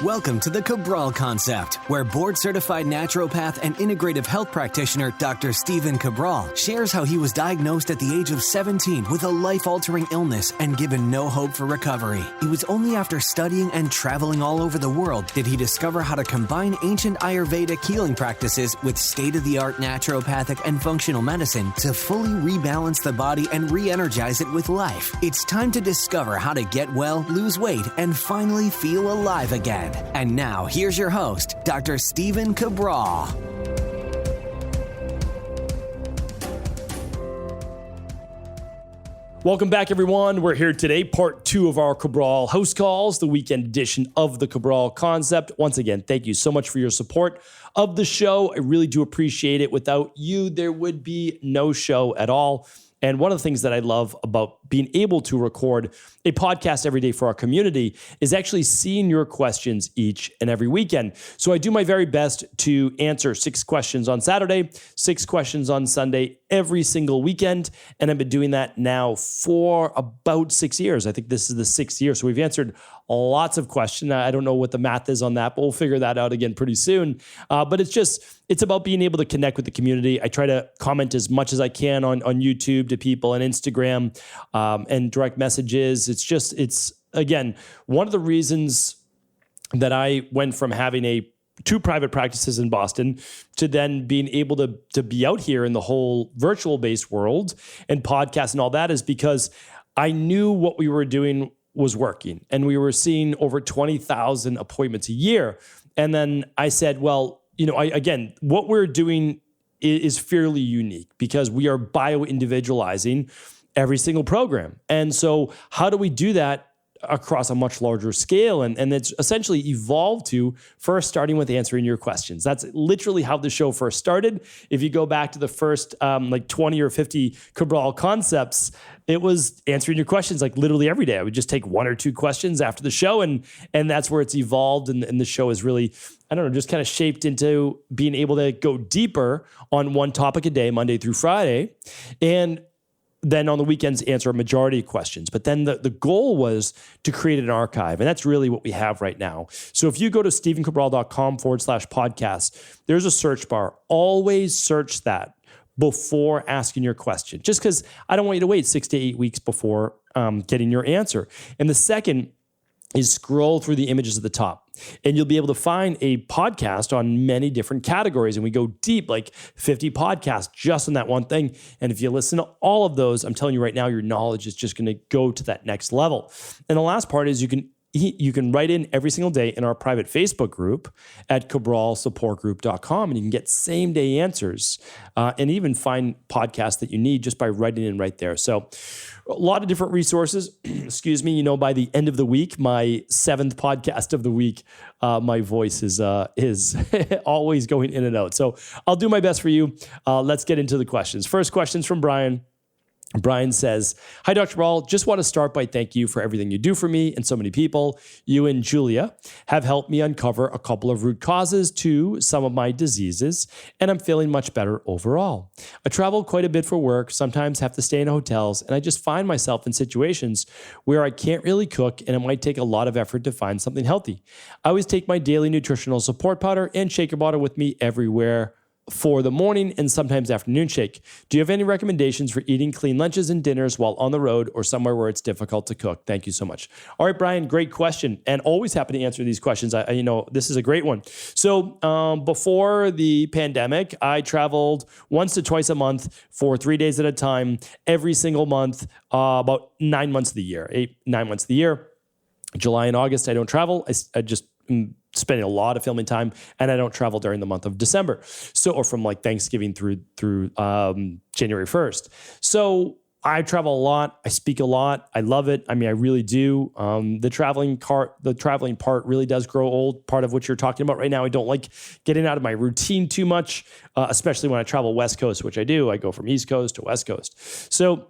Welcome to the Cabral Concept, where board-certified naturopath and integrative health practitioner Dr. Stephen Cabral shares how he was diagnosed at the age of 17 with a life-altering illness and given no hope for recovery. It was only after studying and traveling all over the world did he discover how to combine ancient Ayurvedic healing practices with state-of-the-art naturopathic and functional medicine to fully rebalance the body and re-energize it with life. It's time to discover how to get well, lose weight, and finally feel alive again. And now, here's your host, Dr. Stephen Cabral. Welcome back, everyone. We're here today, part 2 of our Cabral HouseCalls, the weekend edition of the Cabral Concept. Once again, thank you so much for your support of the show. I really do appreciate it. Without you, there would be no show at all. And one of the things that I love about being able to record a podcast every day for our community is actually seeing your questions each and every weekend. So I do my very best to answer 6 questions on Saturday, 6 questions on Sunday, every single weekend. And I've been doing that now for about 6 years. I think this is the 6th year. So we've answered lots of questions. I don't know what the math is on that, but we'll figure that out again pretty soon. But it's about being able to connect with the community. I try to comment as much as I can on YouTube to people, and Instagram and direct messages. It's again, one of the reasons that I went from having 2 private practices in Boston to then being able to be out here in the whole virtual based world and podcast and all that is because I knew what we were doing was working, and we were seeing over 20,000 appointments a year. And then I said, well, again, what we're doing is fairly unique because we are bio-individualizing every single program. And so how do we do that across a much larger scale? And it's essentially evolved to first starting with answering your questions. That's literally how the show first started. If you go back to the first 20 or 50 Cabral concepts, it was answering your questions like literally every day. I would just take 1 or 2 questions after the show, and that's where it's evolved. And the show is really, just kind of shaped into being able to go deeper on one topic a day, Monday through Friday. And then on the weekends, answer a majority of questions. But then the goal was to create an archive. And that's really what we have right now. So if you go to stephencabral.com/podcast, there's a search bar. Always search that before asking your question, just because I don't want you to wait 6 to 8 weeks before getting your answer. And the second is scroll through the images at the top, and you'll be able to find a podcast on many different categories. And we go deep, like 50 podcasts just on that one thing. And if you listen to all of those, I'm telling you right now, your knowledge is just going to go to that next level. And the last part is you can write in every single day in our private Facebook group at cabralsupportgroup.com, and you can get same day answers and even find podcasts that you need just by writing in right there. So a lot of different resources. Excuse me. By the end of the week, my 7th podcast of the week, my voice is always going in and out. So I'll do my best for you. Let's get into the questions. First question's from Brian. Brian says, "Hi, Dr. Ball. Just want to start by thank you for everything you do for me and so many people. You and Julia have helped me uncover a couple of root causes to some of my diseases, and I'm feeling much better overall. I travel quite a bit for work, sometimes have to stay in hotels, and I just find myself in situations where I can't really cook, and it might take a lot of effort to find something healthy. I always take my daily nutritional support powder and shaker bottle with me everywhere for the morning and sometimes afternoon shake. Do you have any recommendations for eating clean lunches and dinners while on the road or somewhere where it's difficult to cook? Thank you so much." All right, Brian, great question, and always happy to answer these questions. This is a great one. So before the pandemic, I traveled once to twice a month for 3 days at a time, every single month, about 9 months of the year, 9 months of the year. July and August, I don't travel. I just spending a lot of filming time, and I don't travel during the month of December. Or from like Thanksgiving through January 1st. So I travel a lot. I speak a lot. I love it. I really do. The traveling part really does grow old. Part of what you're talking about right now. I don't like getting out of my routine too much, especially when I travel West Coast, which I do. I go from East Coast to West Coast. So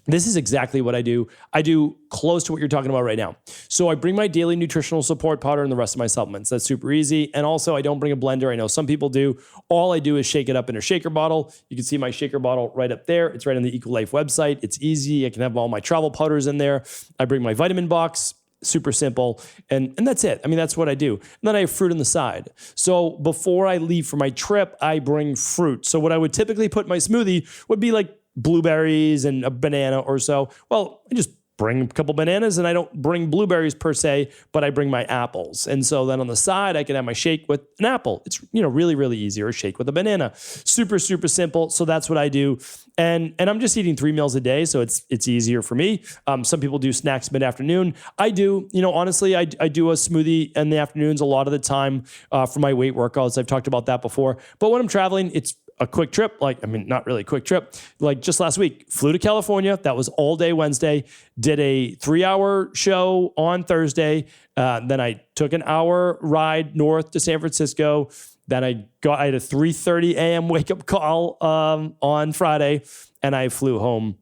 this is exactly what I do. I do close to what you're talking about right now. So I bring my daily nutritional support powder and the rest of my supplements. That's super easy. And also I don't bring a blender. I know some people do. All I do is shake it up in a shaker bottle. You can see my shaker bottle right up there. It's right on the EcoLife website. It's easy. I can have all my travel powders in there. I bring my vitamin box. super simple. And that's it. I mean, that's what I do. And then I have fruit on the side. So before I leave for my trip, I bring fruit. So what I would typically put in my smoothie would be like blueberries and a banana or so. Well, I just bring a couple bananas, and I don't bring blueberries per se, but I bring my apples. And so then on the side, I can have my shake with an apple. It's, really, really easy, or a shake with a banana. Super, super simple. So that's what I do. And I'm just eating 3 meals a day, so it's easier for me. Some people do snacks mid-afternoon. I do, honestly, I do a smoothie in the afternoons a lot of the time for my weight workouts. I've talked about that before. But when I'm traveling, it's a quick trip, not really a quick trip. Like just last week, flew to California. That was all day Wednesday. Did a 3-hour show on Thursday. Then I took an hour ride north to San Francisco. Then I had a 3:30 a.m. wake up call on Friday, and I flew home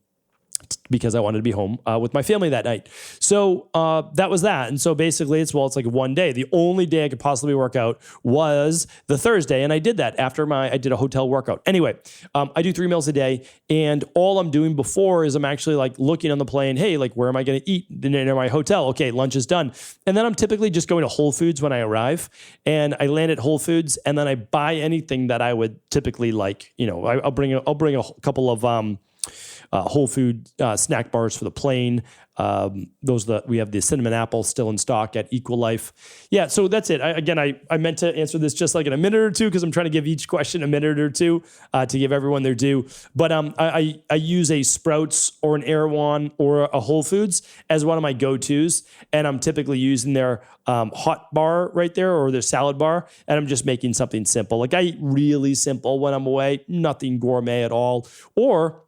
because I wanted to be home with my family that night. So that was that. And so basically it's like one day. The only day I could possibly work out was the Thursday. And I did that after I did a hotel workout. Anyway, I do 3 meals a day. And all I'm doing before is I'm actually like looking on the plane. Hey, like where am I going to eat near my hotel? Okay, lunch is done. And then I'm typically just going to Whole Foods when I arrive. And I land at Whole Foods, and then I buy anything that I would typically like. I'll bring a couple of Whole Food snack bars for the plane. We have the cinnamon apple still in stock at Equal Life. Yeah, so that's it. I meant to answer this just like in a minute or two, because I'm trying to give each question a minute or two to give everyone their due. But I use a Sprouts or an Erewhon or a Whole Foods as one of my go-tos, and I'm typically using their hot bar right there, or their salad bar, and I'm just making something simple. Like I eat really simple when I'm away, nothing gourmet at all. Or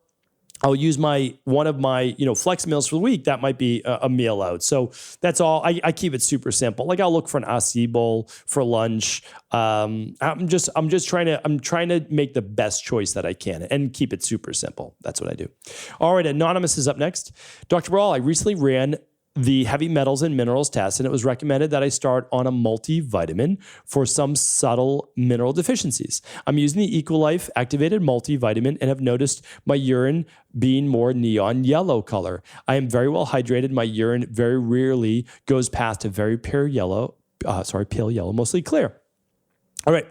I'll use one of my flex meals for the week. That might be a meal out. So that's all. I keep it super simple. Like I'll look for an acai bowl for lunch. I'm trying to make the best choice that I can and keep it super simple. That's what I do. All right, Anonymous is up next. Dr. Cabral, I recently ran the heavy metals and minerals test, and it was recommended that I start on a multivitamin for some subtle mineral deficiencies. I'm using the EcoLife activated multivitamin and have noticed my urine being more neon yellow color. I am very well hydrated. My urine very rarely goes past a very pale yellow, mostly clear. All right.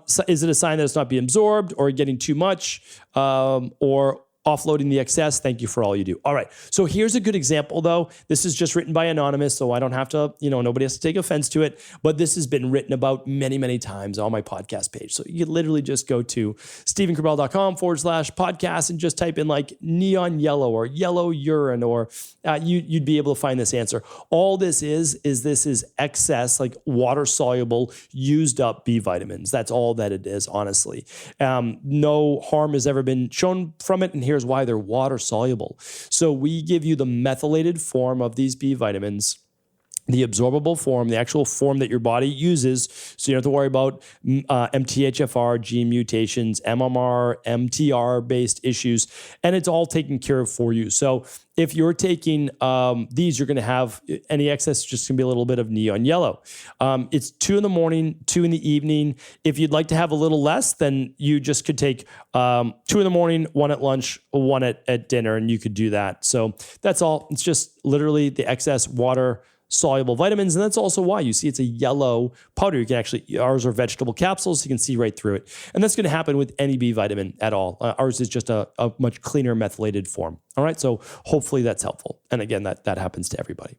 So is it a sign that it's not being absorbed or getting too much or offloading the excess? Thank you for all you do. All right. So here's a good example, though. This is just written by Anonymous, so I don't have to, nobody has to take offense to it. But this has been written about many, many times on my podcast page. So you literally just go to StephenCabral.com/podcast and just type in like neon yellow or yellow urine, or you'd be able to find this answer. All this is excess, like water soluble, used up B vitamins. That's all that it is, honestly. No harm has ever been shown from it. And here's why: they're water soluble. So we give you the methylated form of these B vitamins, the absorbable form, the actual form that your body uses. So you don't have to worry about MTHFR gene mutations, MMR, MTR-based issues, and it's all taken care of for you. So if you're taking these, you're going to have any excess, just going to be a little bit of neon yellow. It's 2 a.m, 2 p.m. If you'd like to have a little less, then you just could take 2 a.m, 1 at lunch, 1 at dinner, and you could do that. So that's all. It's just literally the excess water soluble vitamins. And that's also why you see it's a yellow powder. You can actually, ours are vegetable capsules, so you can see right through it. And that's going to happen with any B vitamin at all. Ours is just a much cleaner methylated form. All right. So hopefully that's helpful. And again, that happens to everybody.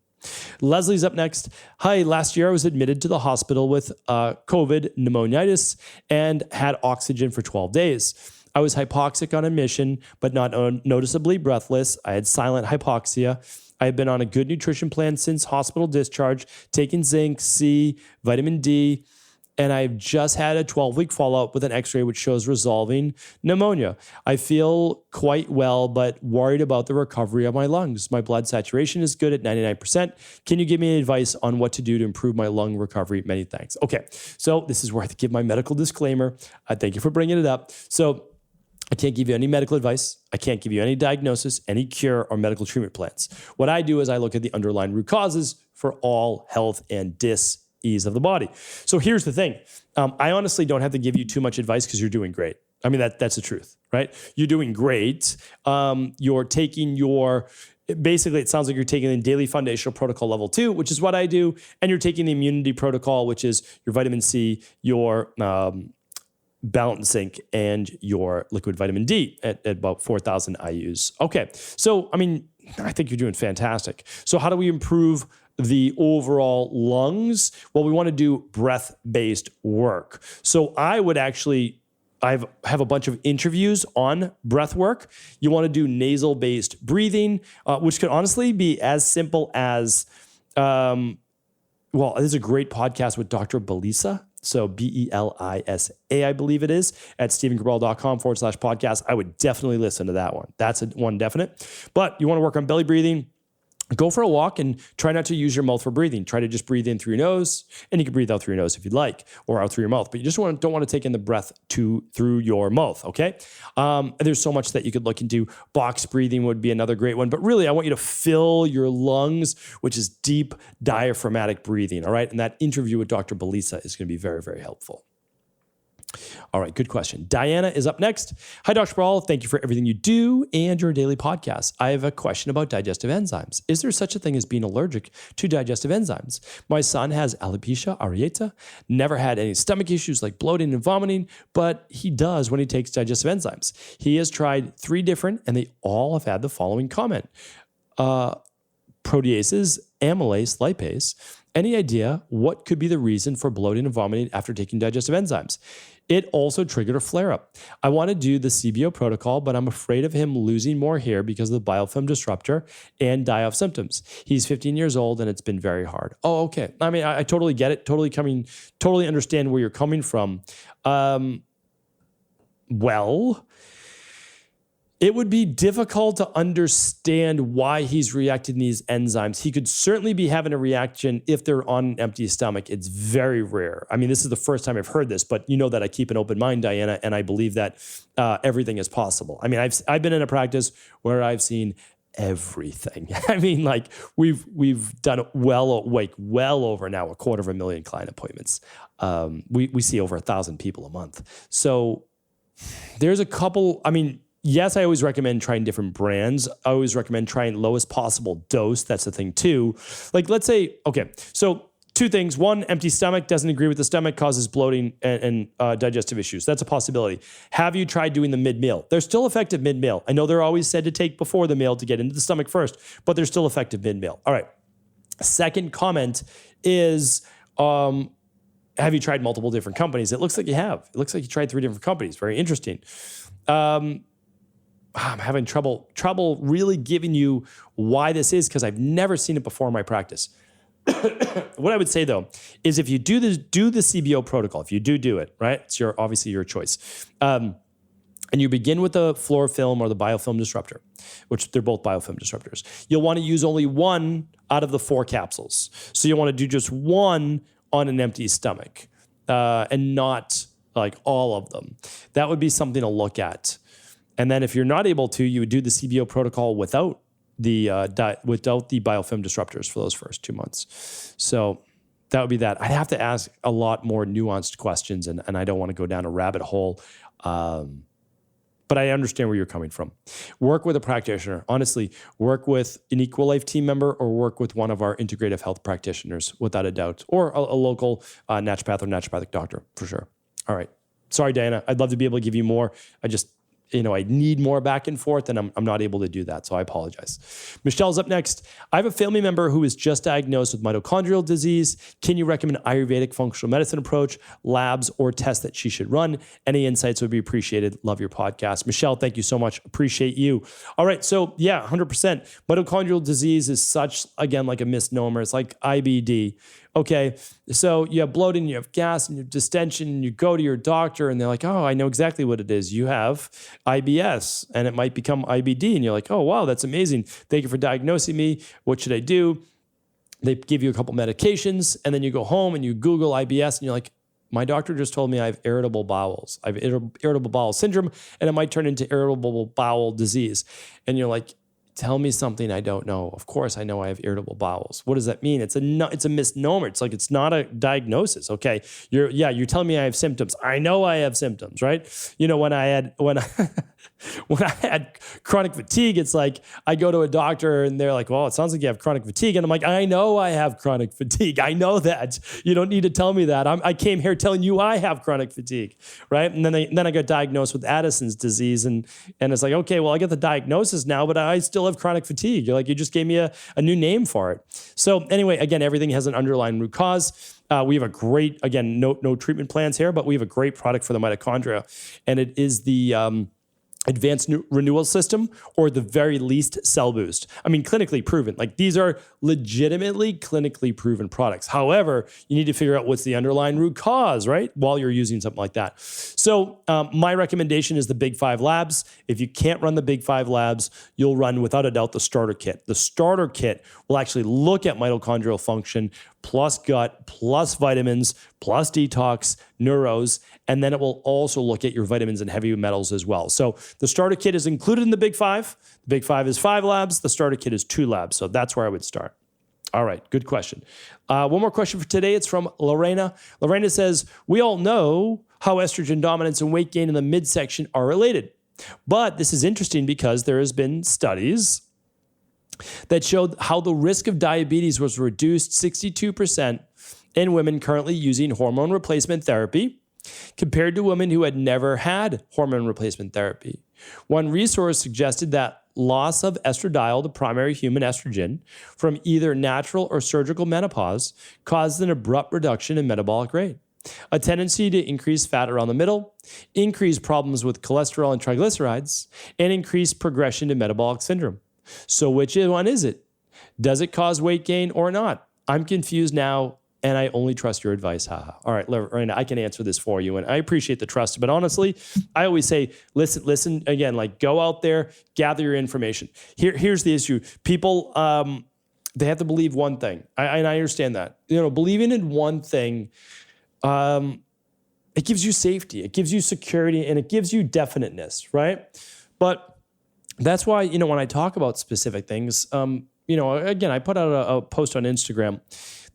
Leslie's up next. Hi, last year I was admitted to the hospital with COVID pneumonitis and had oxygen for 12 days. I was hypoxic on admission, but not noticeably breathless. I had silent hypoxia. I have been on a good nutrition plan since hospital discharge, taking zinc, C, vitamin D, and I've just had a 12-week follow-up with an x-ray which shows resolving pneumonia. I feel quite well, but worried about the recovery of my lungs. My blood saturation is good at 99%. Can you give me any advice on what to do to improve my lung recovery? Many thanks. Okay, so this is where I have to give my medical disclaimer. Thank you for bringing it up. So I can't give you any medical advice. I can't give you any diagnosis, any cure, or medical treatment plans. What I do is I look at the underlying root causes for all health and dis-ease of the body. So here's the thing. I honestly don't have to give you too much advice because you're doing great. I mean, that's the truth, right? You're doing great. You're taking your basically, it sounds like you're taking the daily foundational protocol level 2, which is what I do, and you're taking the immunity protocol, which is your vitamin C, your balance zinc, and your liquid vitamin D at about 4,000 IUs. Okay, so, I mean, I think you're doing fantastic. So how do we improve the overall lungs? Well, we want to do breath-based work. So I would actually, I have a bunch of interviews on breath work. You want to do nasal-based breathing, which could honestly be as simple as, well, this is a great podcast with Dr. Belisa. So Belisa, I believe it is, at stevencabral.com/podcast. I would definitely listen to that one. That's one definite. But you want to work on belly breathing, go for a walk and try not to use your mouth for breathing. Try to just breathe in through your nose, and you can breathe out through your nose if you'd like, or out through your mouth. But you just don't want to take in the breath through your mouth, okay? There's so much that you could look into. Box breathing would be another great one. But really, I want you to fill your lungs, which is deep diaphragmatic breathing, all right? And that interview with Dr. Belisa is going to be very, very helpful. All right, good question. Diana is up next. Hi, Dr. Cabral. Thank you for everything you do and your daily podcast. I have a question about digestive enzymes. Is there such a thing as being allergic to digestive enzymes? My son has alopecia areata, never had any stomach issues like bloating and vomiting, but he does when he takes digestive enzymes. He has tried 3 different, and they all have had the following comment. Proteases, amylase, lipase. Any idea what could be the reason for bloating and vomiting after taking digestive enzymes? It also triggered a flare-up. I want to do the CBO protocol, but I'm afraid of him losing more hair because of the biofilm disruptor and die-off symptoms. He's 15 years old, and it's been very hard. Oh, okay. I mean, I totally get it. Totally understand where you're coming from. Well, it would be difficult to understand why he's reacting to these enzymes. He could certainly be having a reaction if they're on an empty stomach. It's very rare. I mean, this is the first time I've heard this, but you know that I keep an open mind, Diana, and I believe that everything is possible. I mean, I've been in a practice where I've seen everything. I mean, like we've done well over now 250,000 client appointments. We see over 1,000 people a month. So there's a couple, I mean, yes, I always recommend trying different brands. I always recommend trying lowest possible dose. That's the thing too. Like let's say, okay, so 2 things. 1, empty stomach, doesn't agree with the stomach, causes bloating and digestive issues. That's a possibility. Have you tried doing the mid-meal? They're still effective mid-meal. I know they're always said to take before the meal to get into the stomach first, but they're still effective mid-meal. All right. Second comment is, have you tried multiple different companies? It looks like you have. It looks like you tried 3 different companies. Very interesting. I'm having trouble really giving you why this is because I've never seen it before in my practice. What I would say though is if you do the CBO protocol, if you do it, right? It's obviously your choice. And you begin with the floor film or the biofilm disruptor, which they're both biofilm disruptors. You'll want to use only 1 out of the 4 capsules. So you want to do just 1 on an empty stomach and not like all of them. That would be something to look at. And then if you're not able to, you would do the CBO protocol without the biofilm disruptors for those first 2 months. So that would be that. I'd have to ask a lot more nuanced questions, and I don't want to go down a rabbit hole. But I understand where you're coming from. Work with a practitioner. Honestly, work with an Equal Life team member or work with one of our integrative health practitioners, without a doubt, or a local naturopath or naturopathic doctor, for sure. All right. Sorry, Diana. I'd love to be able to give you more. I need more back and forth, and I'm not able to do that, so I apologize. Michelle's up next. I have a family member who is just diagnosed with mitochondrial disease. Can you recommend Ayurvedic functional medicine approach, labs, or tests that she should run? Any insights would be appreciated. Love your podcast. Michelle, thank you so much. Appreciate you. All right, so yeah, 100%. Mitochondrial disease is such, again, like a misnomer. It's like IBD. Okay, so you have bloating, you have gas, and you have distension, and you go to your doctor, and they're like, oh, I know exactly what it is. You have IBS, and it might become IBD. And you're like, oh, wow, that's amazing. Thank you for diagnosing me. What should I do? They give you a couple medications, and then you go home, and you Google IBS, and you're like, my doctor just told me I have irritable bowels. I have irritable bowel syndrome, and it might turn into irritable bowel disease. And you're like, tell me something I don't know. Of course, I know I have irritable bowels. What does that mean? It's a misnomer. It's like, it's not a diagnosis. Okay. You're telling me I have symptoms. I know I have symptoms, right? You know, when I when I had chronic fatigue, it's like I go to a doctor and they're like, well, it sounds like you have chronic fatigue. And I'm like, I know I have chronic fatigue. I know that. You don't need to tell me that. I came here telling you I have chronic fatigue, right? And then I got diagnosed with Addison's disease. And it's like, okay, well, I get the diagnosis now, but I still have chronic fatigue. You're like, you just gave me a new name for it. So anyway, again, everything has an underlying root cause. We have a great, again, no treatment plans here, but we have a great product for the mitochondria. And it is the advanced renewal system, or the very least cell boost. I mean, clinically proven. Like, these are legitimately clinically proven products. However, you need to figure out what's the underlying root cause, right? While you're using something like that. So my recommendation is the Big 5 Labs. If you can't run the Big 5 Labs, you'll run, without a doubt, the starter kit. The starter kit will actually look at mitochondrial function, plus gut, plus vitamins, plus detox, neuros, and then it will also look at your vitamins and heavy metals as well. So the starter kit is included in the Big 5. The Big 5 is 5 labs. The starter kit is 2 labs. So that's where I would start. All right, good question. One more question for today. It's from Lorena. Lorena says, we all know how estrogen dominance and weight gain in the midsection are related. But this is interesting because there has been studies that showed how the risk of diabetes was reduced 62% in women currently using hormone replacement therapy compared to women who had never had hormone replacement therapy. One resource suggested that loss of estradiol, the primary human estrogen, from either natural or surgical menopause caused an abrupt reduction in metabolic rate, a tendency to increase fat around the middle, increase problems with cholesterol and triglycerides, and increase progression to metabolic syndrome. So which one is it? Does it cause weight gain or not? I'm confused now, and I only trust your advice. Haha. All right, Lorena, I can answer this for you, and I appreciate the trust. But honestly, I always say, listen again. Like, go out there, gather your information. Here's the issue: people, they have to believe one thing, and I understand that. Believing in one thing, it gives you safety, it gives you security, and it gives you definiteness, right? But that's why, when I talk about specific things, again, I put out a post on Instagram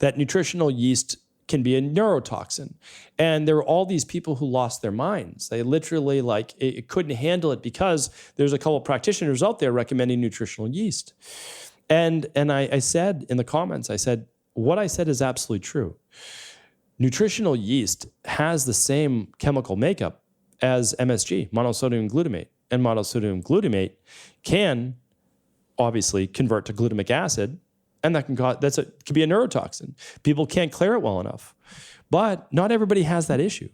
that nutritional yeast can be a neurotoxin. And there were all these people who lost their minds. They literally it couldn't handle it because there's a couple of practitioners out there recommending nutritional yeast. And I said in the comments, what I said is absolutely true. Nutritional yeast has the same chemical makeup as MSG, monosodium glutamate. And monosodium glutamate can obviously convert to glutamic acid, and that could be a neurotoxin. People can't clear it well enough. But not everybody has that issue.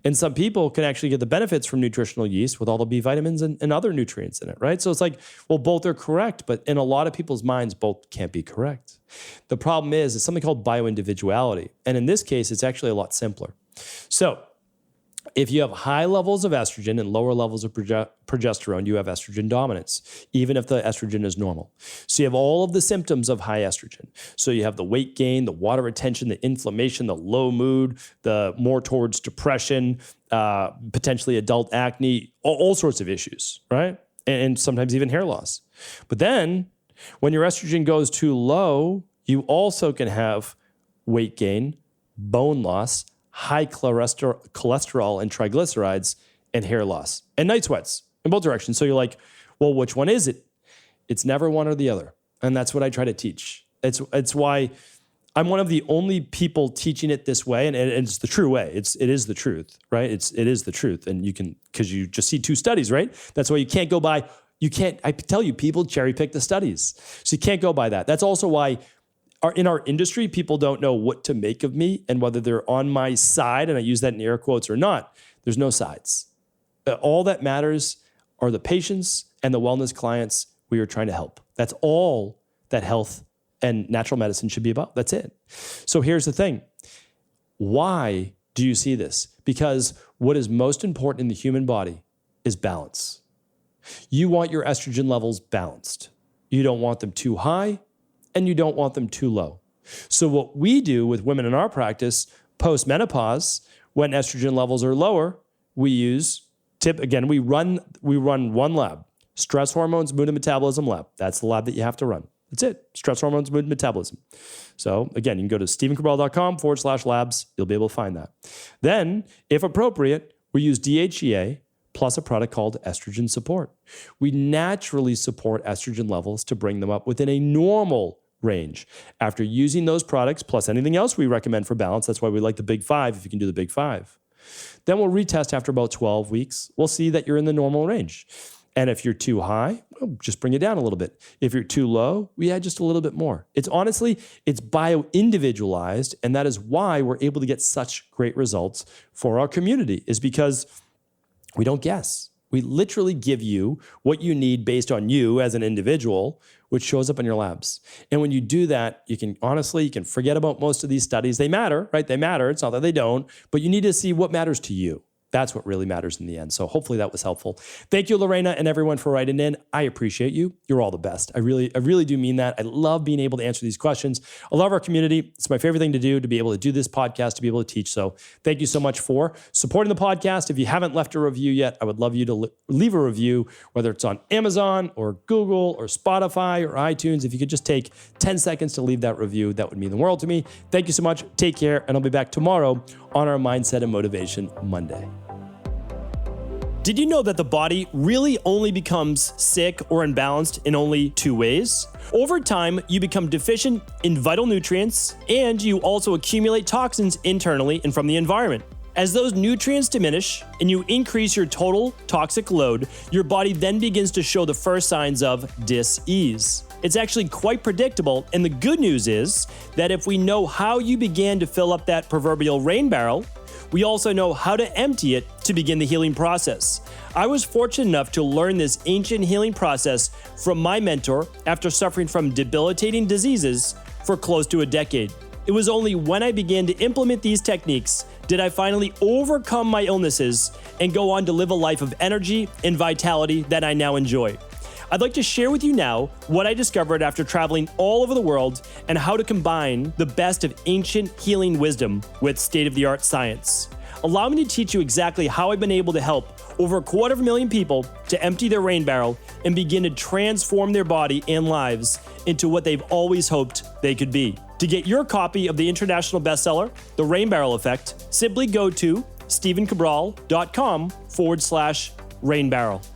And some people can actually get the benefits from nutritional yeast with all the B vitamins and other nutrients in it, right? So it's like, well, both are correct, but in a lot of people's minds, both can't be correct. The problem is, it's something called bioindividuality. And in this case, it's actually a lot simpler. So if you have high levels of estrogen and lower levels of progesterone, you have estrogen dominance, even if the estrogen is normal. So you have all of the symptoms of high estrogen. So you have the weight gain, the water retention, the inflammation, the low mood, the more towards depression, potentially adult acne, all sorts of issues, right? And sometimes even hair loss. But then when your estrogen goes too low, you also can have weight gain, bone loss, high cholesterol and triglycerides, and hair loss, and night sweats in both directions. So you're like, well, which one is it? It's never one or the other. And that's what I try to teach. It's why I'm one of the only people teaching it this way, and it's the true way. It is the truth, right? It is the truth. And because you just see 2 studies, right? That's why you can't go by, I tell you, people cherry pick the studies. So you can't go by that. That's also why in our industry, people don't know what to make of me and whether they're on my side, and I use that in air quotes, or not. There's no sides. All that matters are the patients and the wellness clients we are trying to help. That's all that health and natural medicine should be about. That's it. So here's the thing. Why do you see this? Because what is most important in the human body is balance. You want your estrogen levels balanced. You don't want them too high, and you don't want them too low. So what we do with women in our practice, post-menopause, when estrogen levels are lower, we run one lab, stress hormones, mood and metabolism lab. That's the lab that you have to run. That's it, stress hormones, mood and metabolism. So again, you can go to stevencabral.com/labs. You'll be able to find that. Then, if appropriate, we use DHEA, plus a product called estrogen support. We naturally support estrogen levels to bring them up within a normal range. After using those products, plus anything else we recommend for balance, that's why we like the big five if you can do the big five. Then we'll retest after about 12 weeks. We'll see that you're in the normal range. And if you're too high, we'll just bring it down a little bit. If you're too low, we add just a little bit more. It's bio-individualized, and that is why we're able to get such great results for our community, is because we don't guess. We literally give you what you need based on you as an individual, which shows up in your labs. And when you do that, you can forget about most of these studies. They matter, right? They matter. It's not that they don't, but you need to see what matters to you. That's what really matters in the end. So hopefully that was helpful. Thank you, Lorena, and everyone for writing in. I appreciate you. You're all the best. I really do mean that. I love being able to answer these questions. I love our community. It's my favorite thing to do, to be able to do this podcast, to be able to teach. So thank you so much for supporting the podcast. If you haven't left a review yet, I would love you to leave a review, whether it's on Amazon or Google or Spotify or iTunes. If you could just take 10 seconds to leave that review, that would mean the world to me. Thank you so much. Take care, and I'll be back tomorrow on our Mindset and Motivation Monday. Did you know that the body really only becomes sick or imbalanced in only two ways? Over time, you become deficient in vital nutrients, and you also accumulate toxins internally and from the environment. As those nutrients diminish and you increase your total toxic load, your body then begins to show the first signs of dis-ease. It's actually quite predictable, and the good news is that if we know how you began to fill up that proverbial rain barrel, we also know how to empty it to begin the healing process. I was fortunate enough to learn this ancient healing process from my mentor after suffering from debilitating diseases for close to a decade. It was only when I began to implement these techniques did I finally overcome my illnesses and go on to live a life of energy and vitality that I now enjoy. I'd like to share with you now what I discovered after traveling all over the world and how to combine the best of ancient healing wisdom with state-of-the-art science. Allow me to teach you exactly how I've been able to help over 250,000 people to empty their rain barrel and begin to transform their body and lives into what they've always hoped they could be. To get your copy of the international bestseller, The Rain Barrel Effect, simply go to stephencabral.com/rainbarrel.